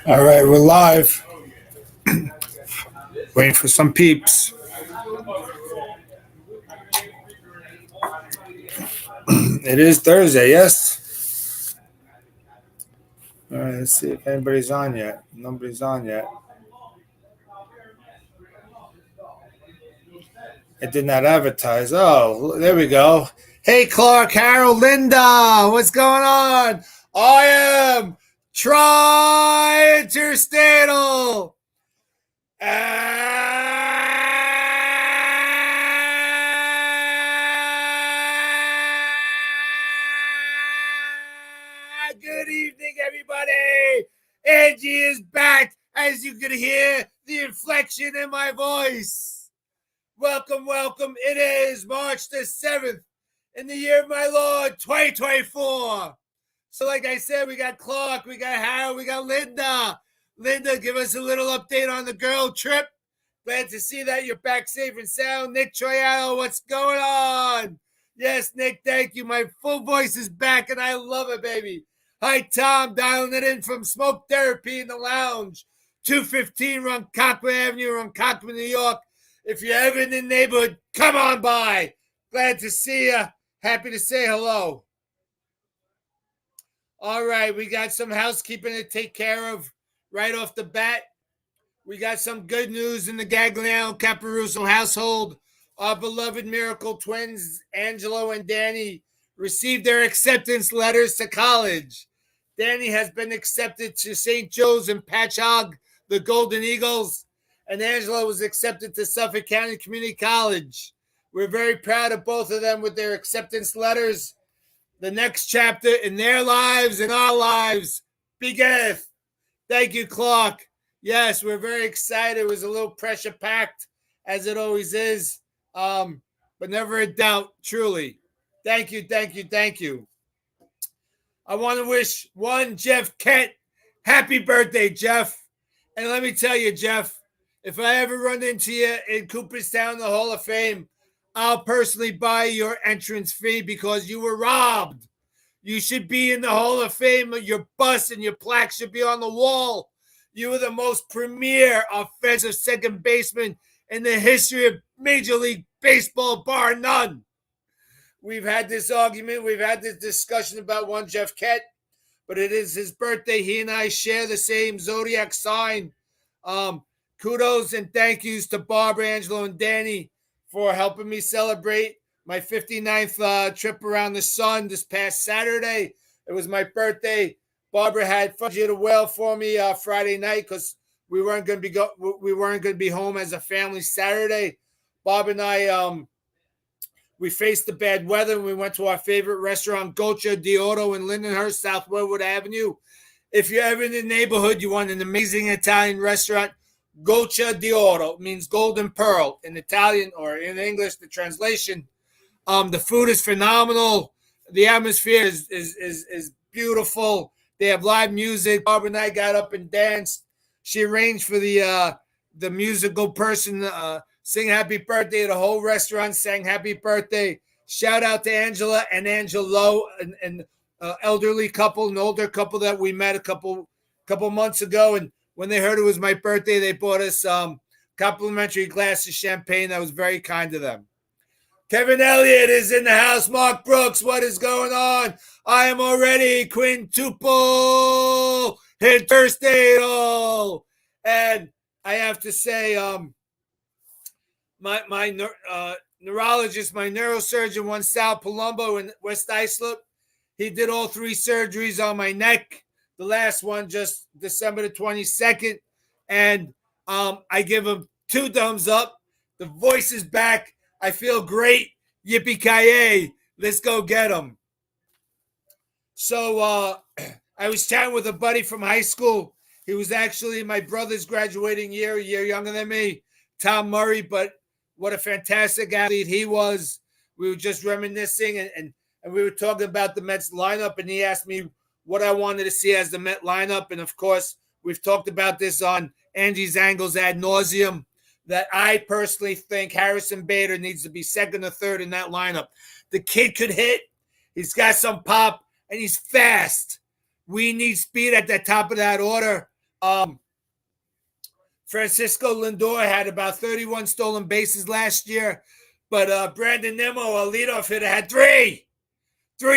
All right, we're live. Waiting for some peeps. It is Thursday, yes? All right, let's see if anybody's on yet. Nobody's on yet. It did not advertise. Oh, there we go. Hey, Clark, Harold, Linda, what's going on? I am Tri-Interstatal. Good evening, everybody. Angie is back, as you can hear the inflection in my voice. Welcome, welcome. It is March the 7th in the year of my Lord, 2024. So like I said, we got Clark, we got Harold, we got Linda. Linda, give us a little update on the girl trip. Glad to see that you're back safe and sound. Nick Troiano, what's going on? Yes, Nick, thank you. My full voice is back, and I love it, baby. Hi, Tom, dialing it in from Smoke Therapy in the Lounge, 215 Ronkonkoma Avenue, Ronkonkoma, New York. If you're ever in the neighborhood, come on by. Glad to see you. Happy to say hello. All right, we got some housekeeping to take care of right off the bat. We got some good news in the Gagliano Caparuso household. Our beloved miracle twins, Angelo and Danny, received their acceptance letters to college. Danny has been accepted to St. Joe's in Patchogue, the Golden Eagles, and Angelo was accepted to Suffolk County Community College. We're very proud of both of them with their acceptance letters. The next chapter in their lives and our lives beginneth. Thank you, Clark. Yes, we're very excited. It was a little pressure-packed, as it always is, but never a doubt, truly. Thank you, thank you, thank you. I want to wish one Jeff Kent happy birthday, Jeff. And let me tell you, Jeff, if I ever run into you in Cooperstown, the Hall of Fame, I'll personally buy your entrance fee because you were robbed. You should be in the Hall of Fame. Your bust and your plaque should be on the wall. You were the most premier offensive second baseman in the history of Major League Baseball, bar none. We've had this argument. We've had this discussion about one Jeff Kett, but it is his birthday. He and I share the same zodiac sign. Kudos and thank yous to Barbara, Angelo, and Danny for helping me celebrate my 59th trip around the sun this past Saturday. It was my birthday. Barbara had Fudgy the Whale for me Friday night because we weren't going to be home as a family Saturday. Bob and I we faced the bad weather and we went to our favorite restaurant, Goccia di Oro in Lindenhurst, South Woodward Avenue. If you're ever in the neighborhood, you want an amazing Italian restaurant, Goccia di Oro means golden pearl in Italian, or in English, the translation. The food is phenomenal. The atmosphere is beautiful. They have live music. Barbara and I got up and danced. She arranged for the musical person sing happy birthday. The whole restaurant sang happy birthday. Shout out to Angela and Angelo, an elderly couple, an older couple that we met a couple months ago. And when they heard it was my birthday, they bought us complimentary glass of champagne. That was very kind of them. Kevin Elliott is in the house. Mark Brooks, what is going on? I am already quintuple interstatal. And I have to say, my neurologist, my neurosurgeon, one Sal Palumbo in West Islip, he did all 3 surgeries on my neck. The last one just December the 22nd. And I give him 2 thumbs up. The voice is back. I feel great. Yippee-ki-yay. Let's go get him. So I was chatting with a buddy from high school. He was actually my brother's graduating year, a year younger than me, Tom Murray. But what a fantastic athlete he was. We were just reminiscing, and we were talking about the Mets lineup, and he asked me what I wanted to see as the Met lineup. And, of course, we've talked about this on Angie's Angles ad nauseum, that I personally think Harrison Bader needs to be second or third in that lineup. The kid could hit. He's got some pop, and he's fast. We need speed at the top of that order. Francisco Lindor had about 31 stolen bases last year, but Brandon Nimmo, a leadoff hitter, had three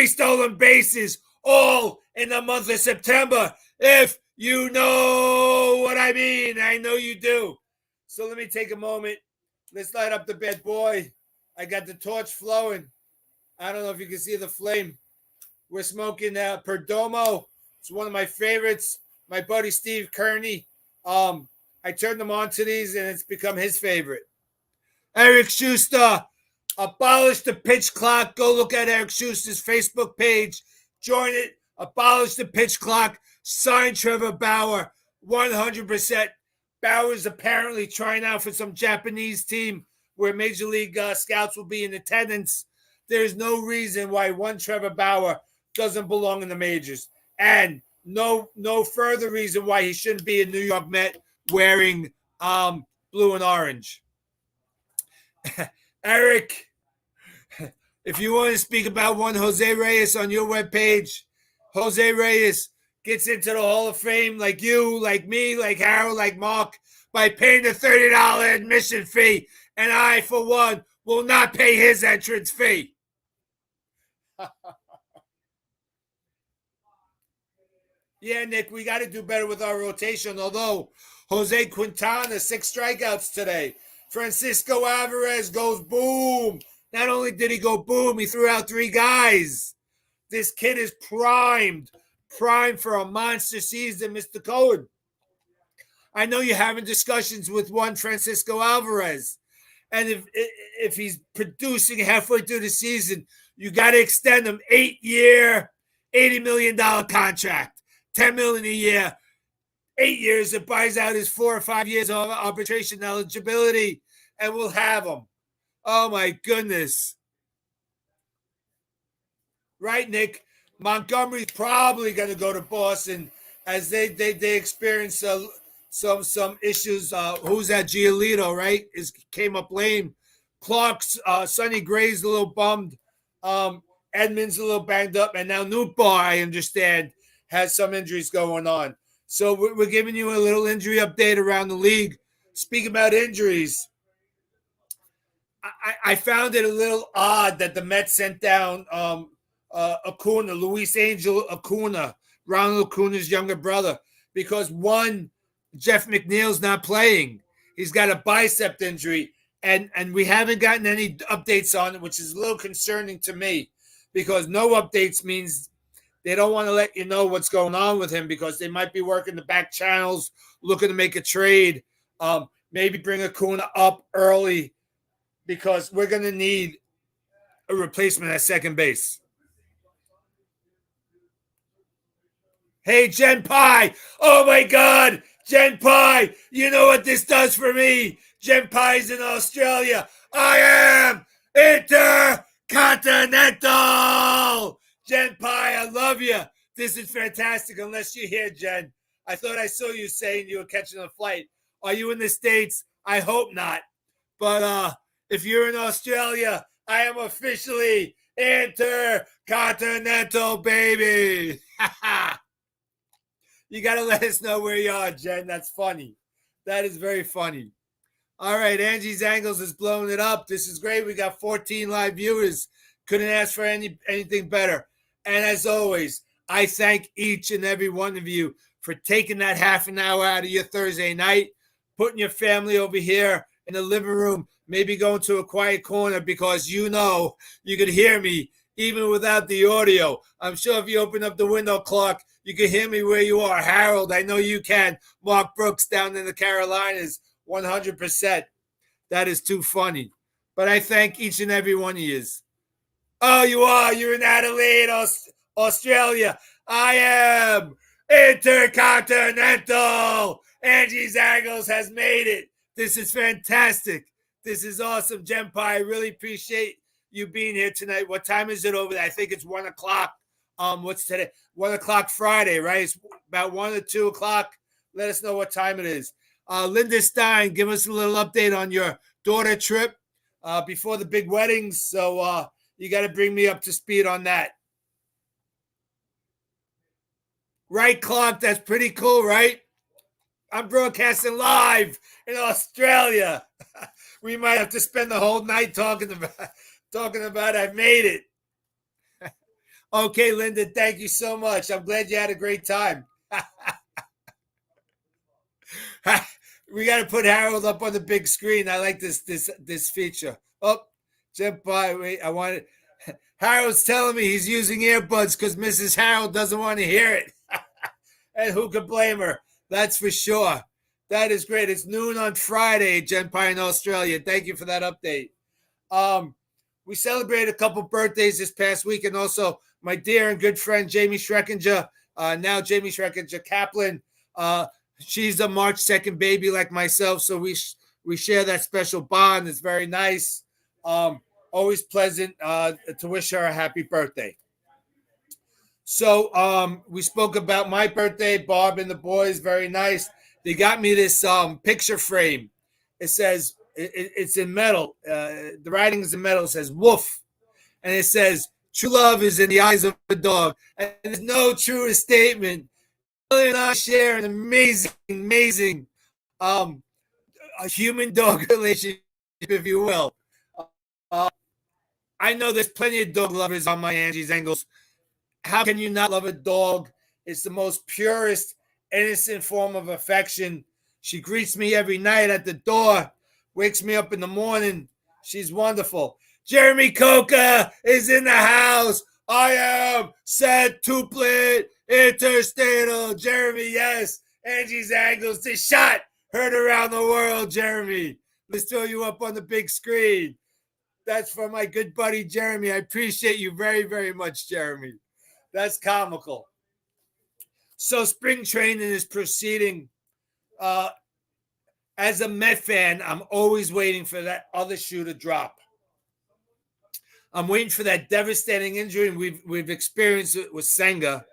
stolen bases, all in the month of September. If you know what I mean, I know you do. So let me take a moment. Let's light up the bad boy. I got the torch flowing. I don't know if you can see the flame. We're smoking Perdomo. It's one of my favorites. My buddy Steve Kearney. I turned him on to these, and it's become his favorite. Eric Schuster, abolish the pitch clock. Go look at Eric Schuster's Facebook page. Join it. Abolish the pitch clock. Sign Trevor Bauer. 100%. Bauer's apparently trying out for some Japanese team where Major League scouts will be in attendance. There's no reason why one Trevor Bauer doesn't belong in the majors. And no further reason why he shouldn't be a New York Met wearing blue and orange. Eric, if you want to speak about one Jose Reyes on your webpage, Jose Reyes gets into the Hall of Fame like you, like me, like Harold, like Mark, by paying the $30 admission fee. And I, for one, will not pay his entrance fee. Yeah, Nick, we got to do better with our rotation. Although Jose Quintana, 6 strikeouts today. Francisco Alvarez goes boom. Not only did he go boom, he threw out 3 guys. This kid is primed for a monster season, Mr. Cohen. I know you're having discussions with one Francisco Alvarez. And if he's producing halfway through the season, you got to extend him 8-year, $80 million contract. $10 million a year, 8 years. It buys out his 4 or 5 years of arbitration eligibility, and we'll have him. Oh my goodness! Right, Nick? Montgomery's probably going to go to Boston as they experience some issues. Who's that? Giolito, right? Came up lame. Clark's Sonny Gray's a little bummed. Edmonds a little banged up, and now Nootbaar, I understand, has some injuries going on. So we're giving you a little injury update around the league. Speaking about injuries, I found it a little odd that the Mets sent down Acuna, Luis Angel Acuna, Ronald Acuna's younger brother, because one, Jeff McNeil's not playing. He's got a bicep injury, and we haven't gotten any updates on it, which is a little concerning to me, because no updates means they don't want to let you know what's going on with him, because they might be working the back channels, looking to make a trade, maybe bring Acuna up early, because we're going to need a replacement at second base. Hey, Jen Pie. Oh, my God. Jen Pie. You know what this does for me? Jen Pie's in Australia. I am intercontinental. Jen Pie, I love you. This is fantastic, unless you're here, Jen. I thought I saw you saying you were catching a flight. Are you in the States? I hope not. But if you're in Australia, I am officially intercontinental, baby. You got to let us know where you are, Jen. That's funny. That is very funny. All right, Angie's Angles is blowing it up. This is great. We got 14 live viewers. Couldn't ask for anything better. And as always, I thank each and every one of you for taking that half an hour out of your Thursday night, putting your family over here in the living room, maybe going to a quiet corner, because you know you could hear me even without the audio. I'm sure if you open up the window, Clark, You can hear me where you are. Harold, I know you can. Mark Brooks down in the Carolinas, 100%. That is too funny. But I thank each and every one of you. Oh, you are. You're in Adelaide, Australia. I am intercontinental. Angie's Angles has made it. This is fantastic. This is awesome, Gempi. I really appreciate you being here tonight. What time is it over there? I think it's 1 o'clock. What's today? 1 o'clock Friday, right? It's about 1 or 2 o'clock. Let us know what time it is. Linda Stein, give us a little update on your daughter trip before the big weddings. So you got to bring me up to speed on that. Right, Clark? That's pretty cool, right? I'm broadcasting live in Australia. We might have to spend the whole night talking about I made it. Okay, Linda, thank you so much. I'm glad you had a great time. We got to put Harold up on the big screen. I like this feature. Oh, jump by. Wait, I want it. Harold's telling me he's using earbuds because Mrs. Harold doesn't want to hear it. And who could blame her? That's for sure. That is great. It's noon on Friday, Genpie in Australia. Thank you for that update. We celebrated a couple birthdays this past week, and also my dear and good friend Jamie Schreckinger, now Jamie Schreckinger Kaplan. She's a March 2nd baby like myself, so we share that special bond. It's very nice. Always pleasant to wish her a happy birthday. So we spoke about my birthday, Barb and the boys, very nice. They got me this picture frame. It says, it's in metal. The writing is in metal. It says, woof. And it says, true love is in the eyes of a dog. And there's no truer statement. Ellie and I share an amazing a human-dog relationship, if you will. I know there's plenty of dog lovers on my Angie's Angles. How can you not love a dog? It's the most purest, innocent form of affection. She greets me every night at the door, wakes me up in the morning. She's wonderful. Jeremy Coca is in the house. I am centuplet interstatal. Jeremy, yes. Angie's Angles, the shot heard around the world, Jeremy. Let's throw you up on the big screen. That's for my good buddy, Jeremy. I appreciate you very, very much, Jeremy. That's comical. So spring training is proceeding. As a Met fan, I'm always waiting for that other shoe to drop. I'm waiting for that devastating injury we've experienced it with Senga.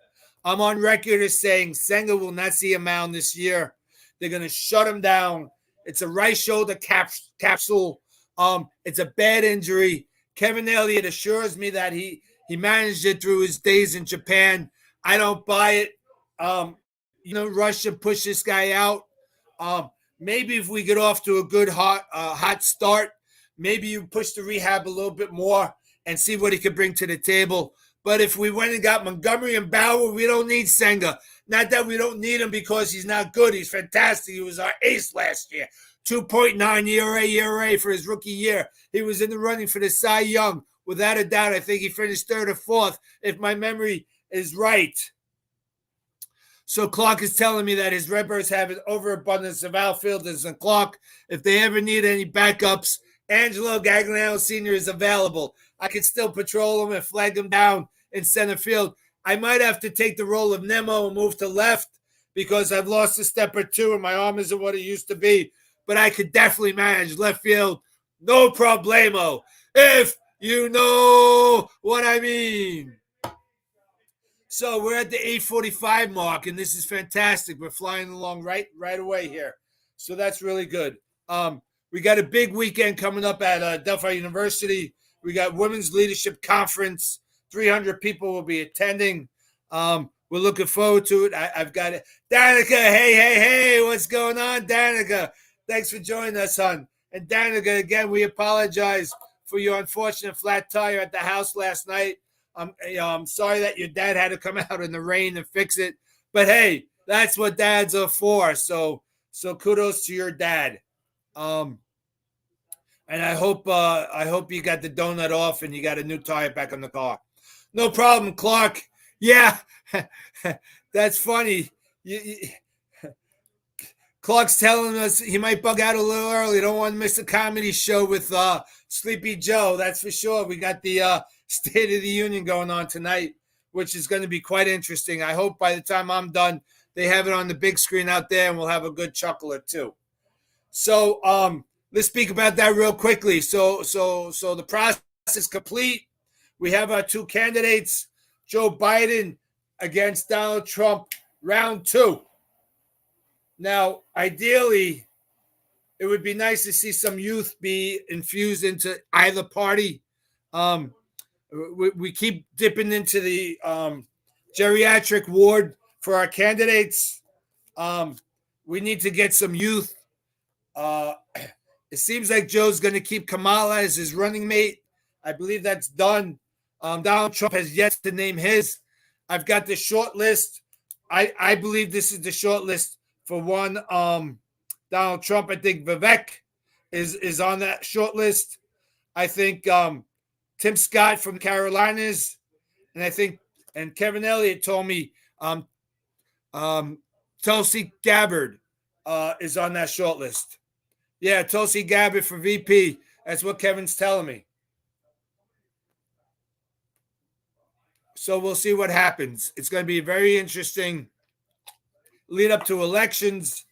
I'm on record as saying Senga will not see a mound this year. They're going to shut him down. It's a right shoulder capsule. It's a bad injury. Kevin Elliott assures me that he managed it through his days in Japan. I don't buy it. Rush and push this guy out. Maybe if we get off to a good hot start, maybe you push the rehab a little bit more and see what he could bring to the table. But if we went and got Montgomery and Bauer, we don't need Senga. Not that we don't need him because he's not good. He's fantastic. He was our ace last year. 2.9 ERA for his rookie year. He was in the running for the Cy Young. Without a doubt, I think he finished third or fourth, if my memory is right. So Clark is telling me that his Redbirds have an overabundance of outfielders. And Clark, if they ever need any backups, Angelo Gagliano Sr. is available. I can still patrol him and flag him down in center field. I might have to take the role of Nemo and move to left because I've lost a step or two and my arm isn't what it used to be. But I could definitely manage left field. No problemo. If you know what I mean. So we're at the 8:45 mark, and this is fantastic. We're flying along right away here. So that's really good. We got a big weekend coming up at Delphi University. We got Women's Leadership Conference. 300 people will be attending. We're looking forward to it. I've got it. Danica, hey, what's going on, Danica? Thanks for joining us, hon. And Danica, again, we apologize for your unfortunate flat tire at the house last night. I'm sorry that your dad had to come out in the rain and fix it. But, hey, that's what dads are for. So kudos to your dad. And I hope you got the donut off and you got a new tire back on the car. No problem, Clark. Yeah, that's funny. Clark's telling us he might bug out a little early. Don't want to miss the comedy show with Sleepy Joe. That's for sure. We got the State of the Union going on tonight, which is going to be quite interesting. I hope by the time I'm done, they have it on the big screen out there, and we'll have a good chuckle or two. So let's speak about that real quickly. So the process is complete. We have our two candidates, Joe Biden against Donald Trump, round two. Now, ideally, it would be nice to see some youth be infused into either party. Um, we keep dipping into the geriatric ward for our candidates. Um, we need to get some youth. Uh, it seems like Joe's going to keep Kamala as his running mate. I believe that's done. Donald Trump has yet to name his. I've got the short list. I believe this is the short list for one. Donald Trump. I think Vivek is on that short list. I think Tim Scott from the Carolinas, and I think Kevin Elliott told me um, Tulsi Gabbard is on that short list. Yeah, Tulsi Gabbard for VP. That's what Kevin's telling me. So we'll see what happens. It's going to be very interesting lead up to elections,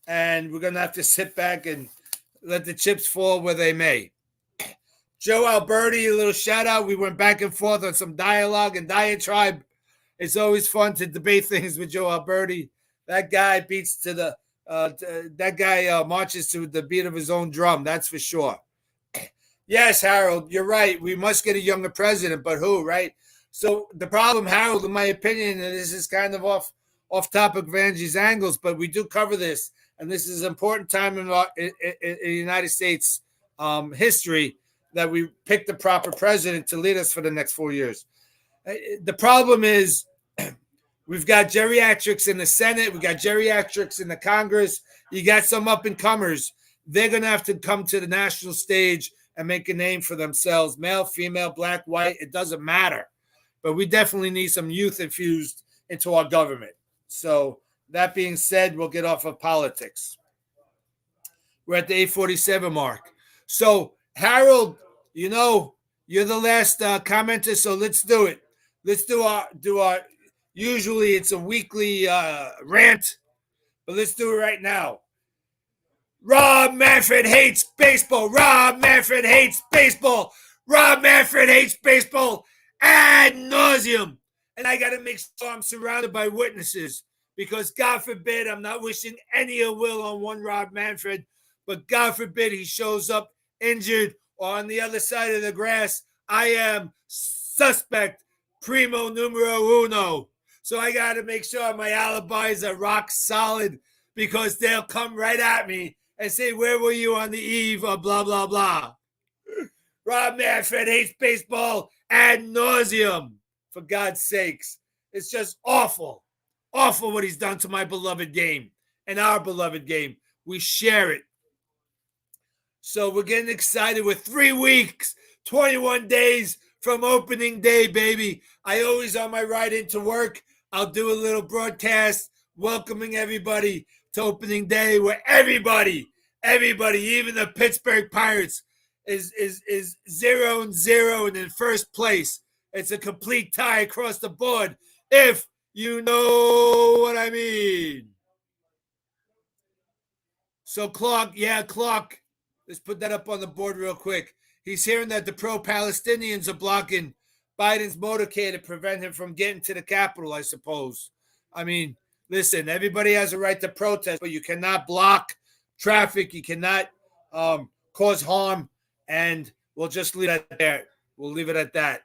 and we're going to have to sit back and let the chips fall where they may. Joe Alberti, a little shout out. We went back and forth on some dialogue and diatribe. It's always fun to debate things with Joe Alberti. That guy beats to the that guy marches to the beat of his own drum. That's for sure. Yes, Harold, you're right. We must get a younger president, but who, right? So the problem, Harold, in my opinion, and this is kind of off topic of Angie's angles, but we do cover this, and this is an important time in the United States history that we pick the proper president to lead us for the next 4 years. The problem is we've got geriatrics in the Senate. We got geriatrics in the Congress. You got some up and comers. They're going to have to come to the national stage and make a name for themselves. Male, female, black, white, it doesn't matter. But we definitely need some youth infused into our government. So that being said, we'll get off of politics. We're at the 8:47 mark. So Harold, you're the last commenter, so let's do it. Let's do our. Usually it's a weekly rant, but let's do it right now. Rob Manfred hates baseball. Rob Manfred hates baseball. Rob Manfred hates baseball ad nauseum. And I got to make sure I'm surrounded by witnesses because God forbid I'm not wishing any ill will on one Rob Manfred, but God forbid he shows up injured or on the other side of the grass. I am suspect primo numero uno. So I got to make sure my alibis are rock solid because they'll come right at me and say, where were you on the eve of blah, blah, blah. Rob Manfred hates baseball ad nauseum, for God's sakes. It's just awful. Awful what he's done to my beloved game and our beloved game. We share it. So we're getting excited with 3 weeks, 21 days from opening day, baby. I always on my ride into work, I'll do a little broadcast welcoming everybody to opening day where everybody, even the Pittsburgh Pirates, is 0-0 and in first place. It's a complete tie across the board, if you know what I mean. So Clark, let's put that up on the board real quick. He's hearing that the pro-Palestinians are blocking Biden's motorcade to prevent him from getting to the Capitol, I suppose. I mean, listen, everybody has a right to protest, but you cannot block traffic. You cannot cause harm, and we'll just leave it at there. We'll leave it at that.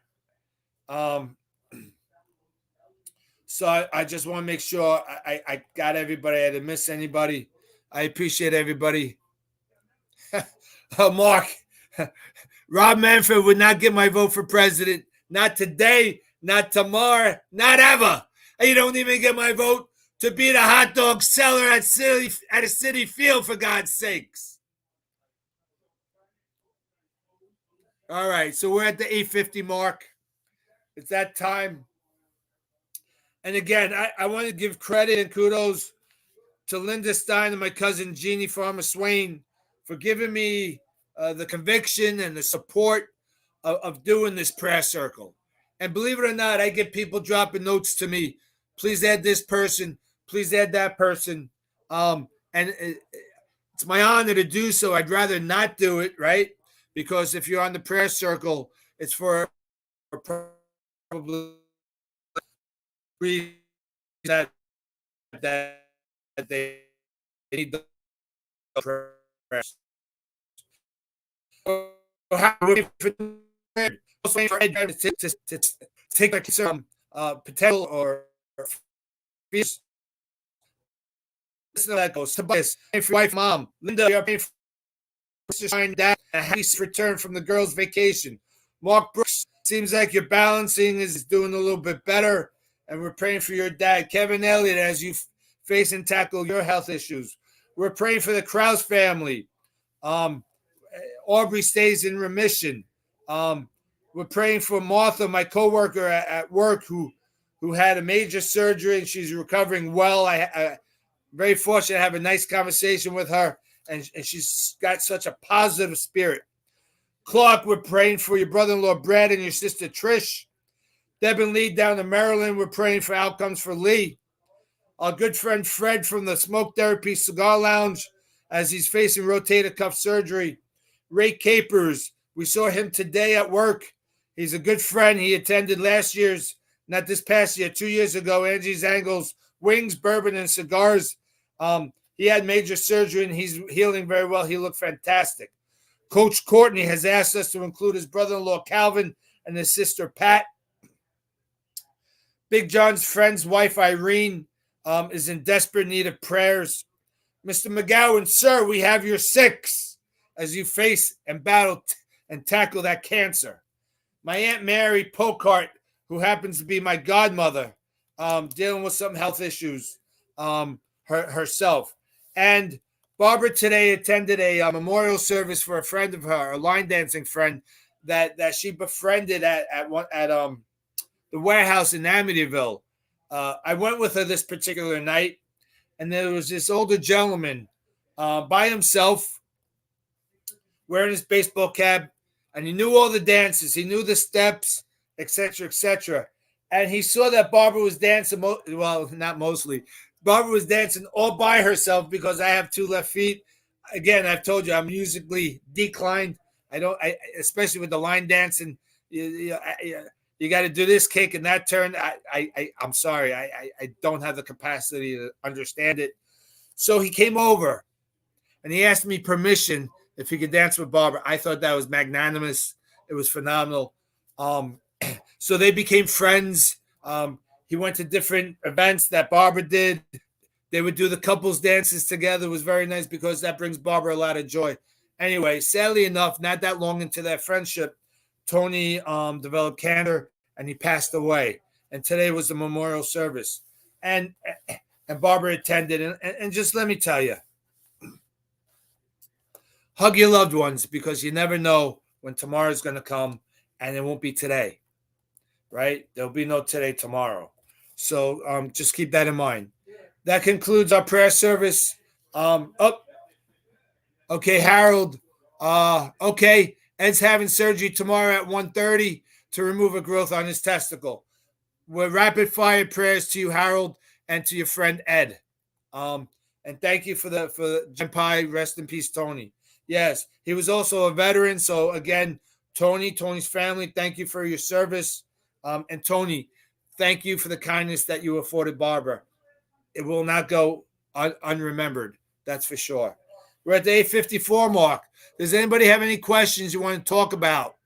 So I just want to make sure I got everybody. I didn't miss anybody. I appreciate everybody. Oh, Mark, Rob Manfred would not get my vote for president. Not today, not tomorrow, not ever. You don't even get my vote to be the hot dog seller at a city field, for God's sakes. All right, so we're at the 8:50 mark. It's that time. And again, I want to give credit and kudos to Linda Stein and my cousin Jeannie Farmer Swain for giving me the conviction and the support of doing this prayer circle. And believe it or not, I get people dropping notes to me. Please add this person. Please add that person. And it's my honor to do so. I'd rather not do it, right? Because if you're on the prayer circle, it's for probably that they need the prayers. To take like some potential or fears. Listen to that goes. Tobias, for your wife, mom, Linda, you're paying for shine dad, a happy return from the girls' vacation. Mark Brooks, seems like your balancing is doing a little bit better, and we're praying for your dad. Kevin Elliott, as you face and tackle your health issues. We're praying for the Krause family. Aubrey stays in remission. We're praying for Martha, my coworker at work, who had a major surgery and she's recovering well. I'm very fortunate to have a nice conversation with her, and she's got such a positive spirit. Clark, we're praying for your brother-in-law Brad and your sister Trish. Deb and Lee down in Maryland, we're praying for outcomes for Lee. Our good friend Fred from the Smoke Therapy Cigar Lounge, as he's facing rotator cuff surgery. Ray Capers, we saw him today at work. He's a good friend. He attended last year's, not this past year, 2 years ago, Angie's Angles, Wings, Bourbon, and Cigars. He had major surgery, and he's healing very well. He looked fantastic. Coach Courtney has asked us to include his brother-in-law Calvin and his sister Pat. Big John's friend's wife Irene is in desperate need of prayers. Mr. McGowan, sir, we have your 6 as you face and battle and tackle that cancer. My Aunt Mary Pocart, who happens to be my godmother, dealing with some health issues herself. And Barbara today attended a memorial service for a friend of her, a line dancing friend that she befriended at the warehouse in Amityville. I went with her this particular night, and there was this older gentleman by himself wearing his baseball cap, and he knew all the dances. He knew the steps, etc., etc. And he saw that Barbara was dancing, well, not mostly. Barbara was dancing all by herself because I have 2 left feet. Again, I've told you I'm musically declined. Especially with the line dancing, you got to do this kick and that turn. I'm sorry. I don't have the capacity to understand it. So he came over and he asked me permission if he could dance with Barbara. I thought that was magnanimous. It was phenomenal. So they became friends. He went to different events that Barbara did. They would do the couples dances together. It was very nice because that brings Barbara a lot of joy. Anyway, sadly enough, not that long into that friendship, Tony developed cancer and he passed away. And today was the memorial service. And Barbara attended. And just let me tell you, hug your loved ones because you never know when tomorrow's going to come and it won't be today, right? There'll be no today, tomorrow. So just keep that in mind. That concludes our prayer service. Okay, Harold. Okay, Ed's having surgery tomorrow at 1:30 to remove a growth on his testicle. We're rapid fire prayers to you, Harold, and to your friend Ed. And thank you for Jen Pie. Rest in peace, Tony. Yes, he was also a veteran. So again, Tony's family, thank you for your service. And Tony, thank you for the kindness that you afforded Barbara. It will not go unremembered. That's for sure. We're at the 8:54 mark. Does anybody have any questions you want to talk about?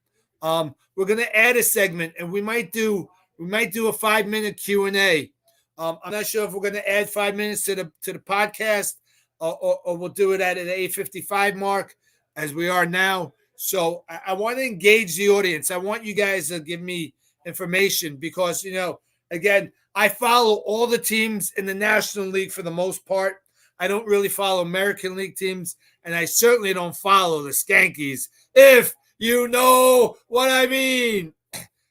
We're going to add a segment, and we might do a 5-minute Q&A. I'm not sure if we're going to add 5 minutes to the podcast, or we'll do it at an 8:55 mark, as we are now. So I want to engage the audience. I want you guys to give me information because again, I follow all the teams in the National League for the most part. I don't really follow American League teams, and I certainly don't follow the Skankies, if you know what I mean.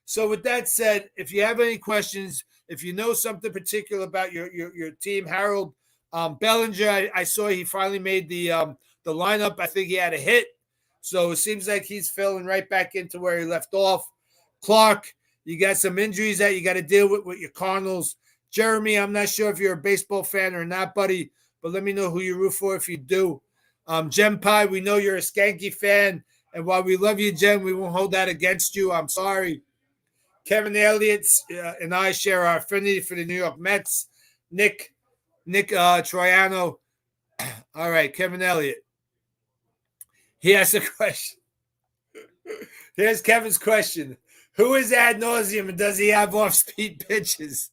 So with that said, if you have any questions, If you know something particular about your team, Harold Bellinger, I saw he finally made the lineup. I think he had a hit, so it seems like he's filling right back into where he left off. Clark, you got some injuries that you got to deal with your Cardinals. Jeremy, I'm not sure if you're a baseball fan or not, buddy, but let me know who you root for if you do. Jem Pie, we know you're a Skanky fan, and while we love you, Jem, we won't hold that against you. I'm sorry. Kevin Elliott and I share our affinity for the New York Mets. Nick Troiano. All right, Kevin Elliott. He has a question. Here's Kevin's question. Who is ad nauseum and does he have off-speed pitches?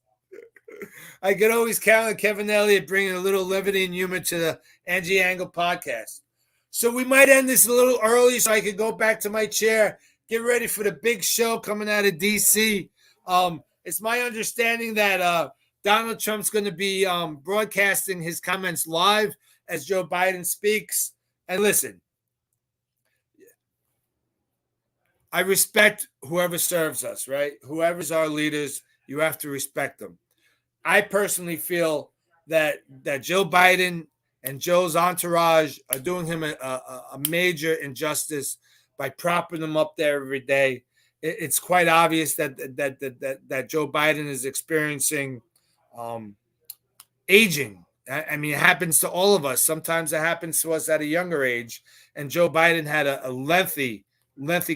I could always count on Kevin Elliott bringing a little levity and humor to the Angie Angle podcast. So we might end this a little early so I could go back to my chair, get ready for the big show coming out of D.C. It's my understanding that Donald Trump's going to be broadcasting his comments live as Joe Biden speaks. And listen, I respect whoever serves us, right? Whoever's our leaders, you have to respect them. I personally feel that Joe Biden and Joe's entourage are doing him a major injustice by propping him up there every day. It's quite obvious that Joe Biden is experiencing aging. I mean, it happens to all of us. Sometimes it happens to us at a younger age. And Joe Biden had a lengthy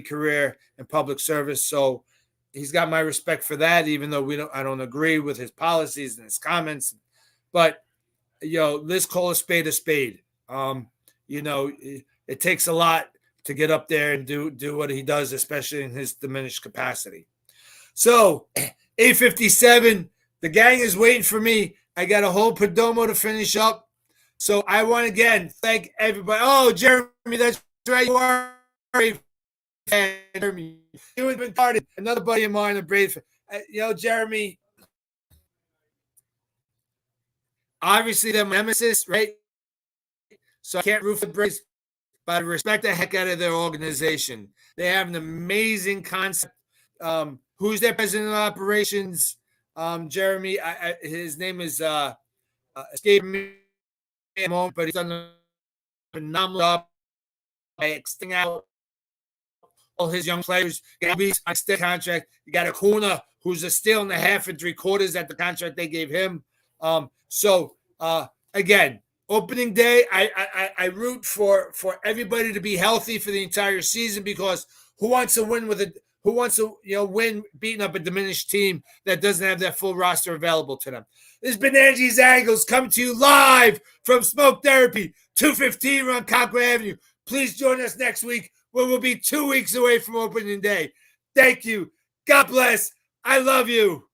career in public service. So he's got my respect for that, even though I don't agree with his policies and his comments. But, let's call a spade a spade. It takes a lot to get up there and do what he does, especially in his diminished capacity. So 8:57, the gang is waiting for me. I got a whole Perdomo to finish up. So I want to again thank everybody. Oh, Jeremy, that's right. You are a fan, Jeremy. You have been carded. Another buddy of mine, a brave. Jeremy, obviously they're my nemesis, right? So I can't root for the Braves, but I respect the heck out of their organization. They have an amazing concept. Who's their president of operations? Jeremy, his name is escaping me at the moment, but he's done a phenomenal job by extending out all his young players. Gabby's on stick contract. You got Acuna, who's a steal and a half and 3/4 at the contract they gave him. Again, opening day, I root for everybody to be healthy for the entire season, because who wants to win win beating up a diminished team that doesn't have that full roster available to them? This has been Angie's Angles coming to you live from Smoke Therapy, 215 Ronkonkoma Avenue. Please join us next week, where we'll be 2 weeks away from opening day. Thank you. God bless. I love you.